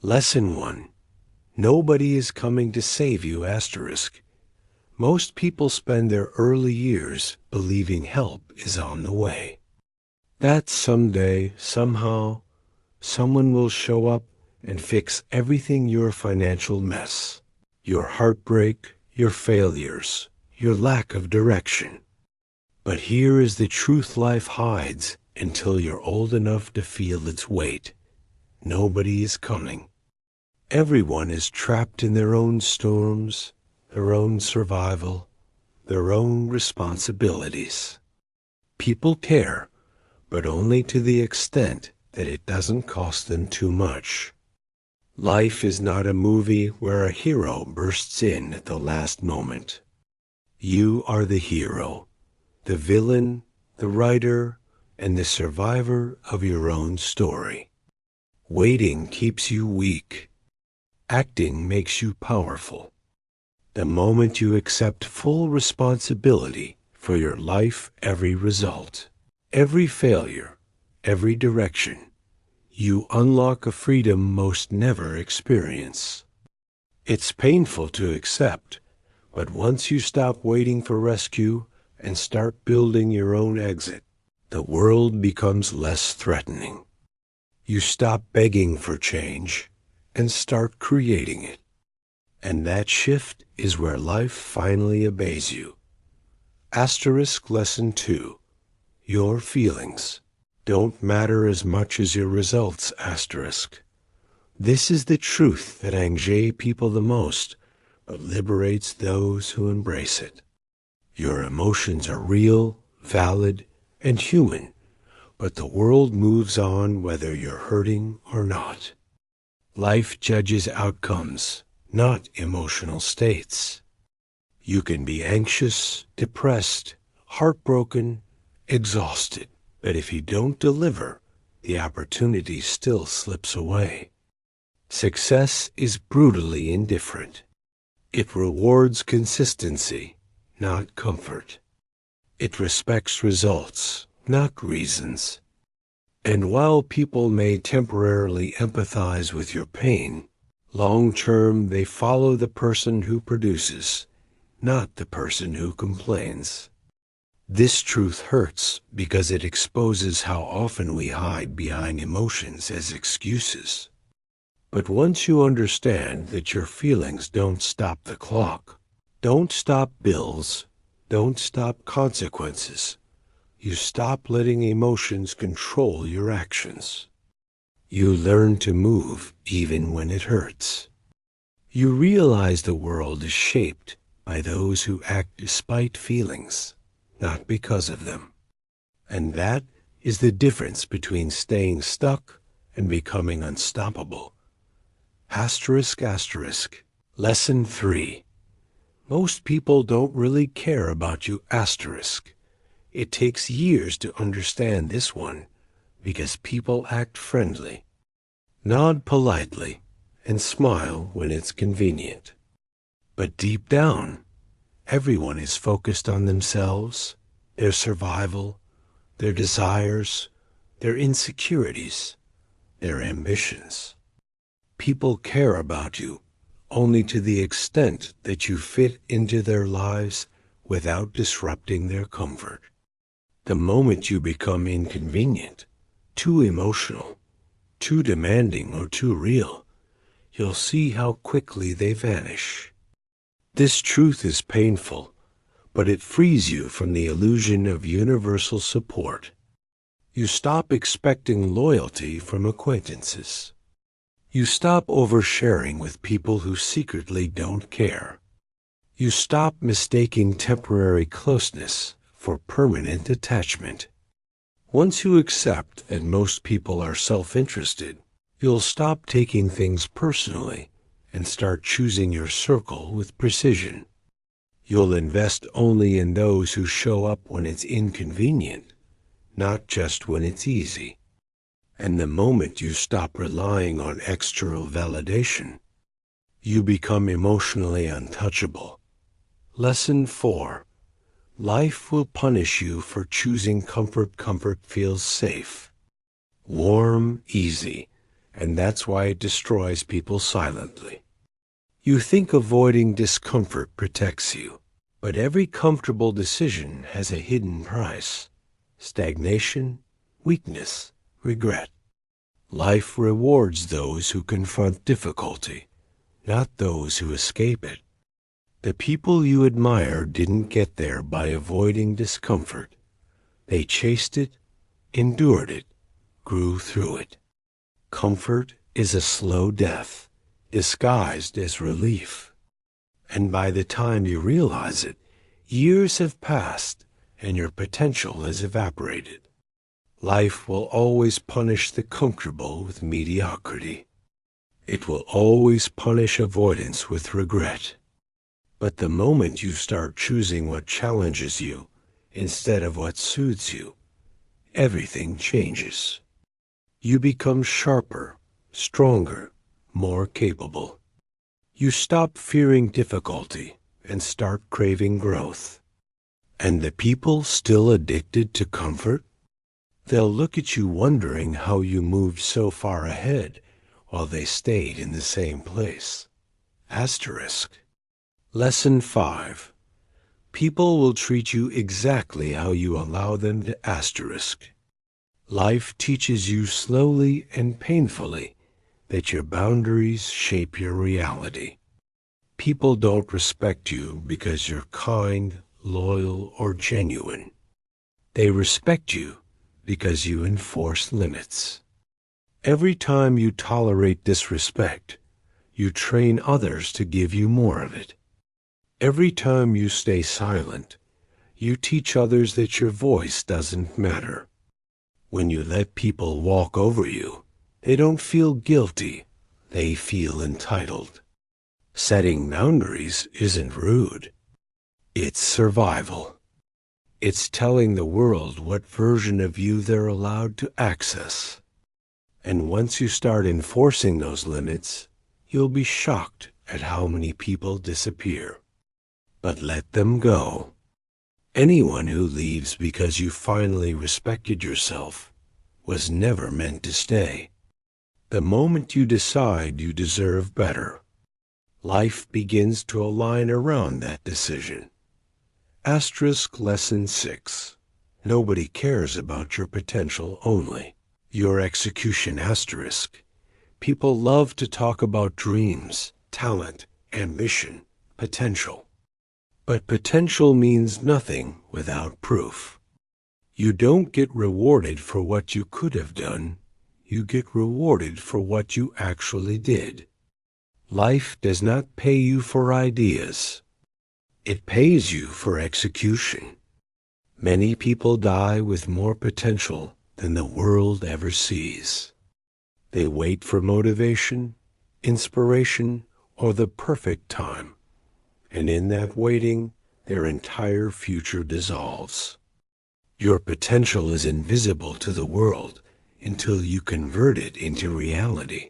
Lesson 1. Nobody is coming to save you, asterisk. Most people spend their early years believing help is on the way. That someday, somehow, someone will show up and fix everything your financial mess, your heartbreak, your failures, your lack of direction. But here is the truth life hides until you're old enough to feel its weight. Nobody is coming. Everyone is trapped in their own storms, their own survival, their own responsibilities. People care, but only to the extent that it doesn't cost them too much. Life is not a movie where a hero bursts in at the last moment. You are the hero, the villain, the writer, and the survivor of your own story. Waiting keeps you weak. Acting makes you powerful. The moment you accept full responsibility for your life, every result, every failure, every direction, you unlock a freedom most never experience. It's painful to accept, but once you stop waiting for rescue and start building your own exit, the world becomes less threatening. You stop begging for change and start creating it. And that shift is where life finally obeys you. Asterisk lesson 2. Your feelings don't matter as much as your results, asterisk. This is the truth that anxieties people the most, but liberates those who embrace it. Your emotions are real, valid, and human, but the world moves on whether you're hurting or not. Life judges outcomes, not emotional states. You can be anxious, depressed, heartbroken, exhausted, but if you don't deliver, the opportunity still slips away. Success is brutally indifferent. It rewards consistency, not comfort. It respects results, not reasons. And while people may temporarily empathize with your pain, long-term they follow the person who produces, not the person who complains. This truth hurts because it exposes how often we hide behind emotions as excuses. But once you understand that your feelings don't stop the clock, don't stop bills, don't stop consequences, you stop letting emotions control your actions. You learn to move even when it hurts. You realize the world is shaped by those who act despite feelings, not because of them. And that is the difference between staying stuck and becoming unstoppable. Asterisk, asterisk. Lesson 3. Most people don't really care about you, asterisk. It takes years to understand this one because people act friendly. Nod politely and smile when it's convenient. But deep down, everyone is focused on themselves, their survival, their desires, their insecurities, their ambitions. People care about you only to the extent that you fit into their lives without disrupting their comfort. The moment you become inconvenient, too emotional, too demanding, or too real, you'll see how quickly they vanish. This truth is painful, but it frees you from the illusion of universal support. You stop expecting loyalty from acquaintances. You stop oversharing with people who secretly don't care. You stop mistaking temporary closeness for permanent attachment. Once you accept that most people are self-interested, you'll stop taking things personally and start choosing your circle with precision. You'll invest only in those who show up when it's inconvenient, not just when it's easy. And the moment you stop relying on external validation, you become emotionally untouchable. Lesson 4. Life will punish you for choosing comfort. Comfort feels safe, warm, easy, and that's why it destroys people silently. You think avoiding discomfort protects you, but every comfortable decision has a hidden price: stagnation, weakness, regret. Life rewards those who confront difficulty, not those who escape it. The people you admire didn't get there by avoiding discomfort. They chased it, endured it, grew through it. Comfort is a slow death, disguised as relief. And by the time you realize it, years have passed and your potential has evaporated. Life will always punish the comfortable with mediocrity. It will always punish avoidance with regret. But the moment you start choosing what challenges you instead of what soothes you, everything changes. You become sharper, stronger, more capable. You stop fearing difficulty and start craving growth. And the people still addicted to comfort? They'll look at you wondering how you moved so far ahead while they stayed in the same place. Asterisk. Lesson 5. People will treat you exactly how you allow them to asterisk. Life teaches you slowly and painfully that your boundaries shape your reality. People don't respect you because you're kind, loyal, or genuine. They respect you because you enforce limits. Every time you tolerate disrespect, you train others to give you more of it. Every time you stay silent, you teach others that your voice doesn't matter. When you let people walk over you, they don't feel guilty, they feel entitled. Setting boundaries isn't rude. It's survival. It's telling the world what version of you they're allowed to access. And once you start enforcing those limits, you'll be shocked at how many people disappear. But let them go. Anyone who leaves because you finally respected yourself was never meant to stay. The moment you decide you deserve better, life begins to align around that decision. Asterisk Lesson 6. Nobody cares about your potential only. Your execution asterisk. People love to talk about dreams, talent, ambition, potential. But potential means nothing without proof. You don't get rewarded for what you could have done. You get rewarded for what you actually did. Life does not pay you for ideas. It pays you for execution. Many people die with more potential than the world ever sees. They wait for motivation, inspiration, or the perfect time. And in that waiting, their entire future dissolves. Your potential is invisible to the world until you convert it into reality.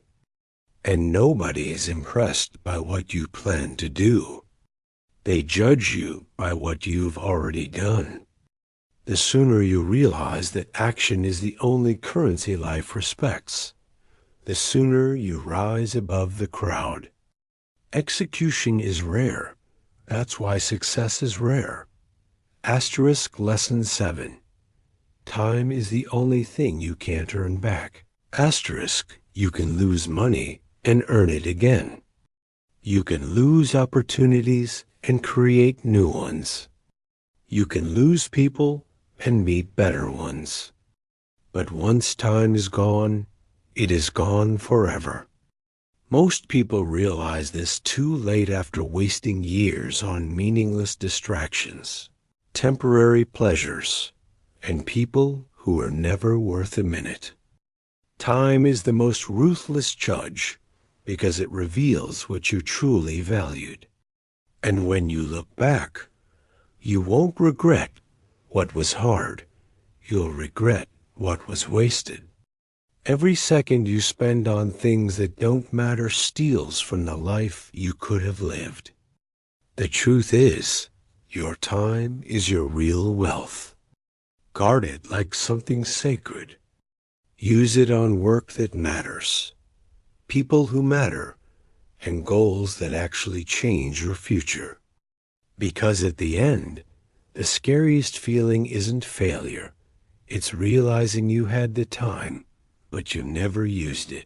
And nobody is impressed by what you plan to do. They judge you by what you've already done. The sooner you realize that action is the only currency life respects, the sooner you rise above the crowd. Execution is rare. That's why success is rare. Asterisk Lesson 7. Time is the only thing you can't earn back. Asterisk, you can lose money and earn it again. You can lose opportunities and create new ones. You can lose people and meet better ones. But once time is gone, it is gone forever. Most people realize this too late after wasting years on meaningless distractions, temporary pleasures, and people who are never worth a minute. Time is the most ruthless judge because it reveals what you truly valued. And when you look back, you won't regret what was hard. You'll regret what was wasted. Every second you spend on things that don't matter steals from the life you could have lived. The truth is, your time is your real wealth. Guard it like something sacred. Use it on work that matters, people who matter, and goals that actually change your future. Because at the end, the scariest feeling isn't failure. It's realizing you had the time, but you never used it.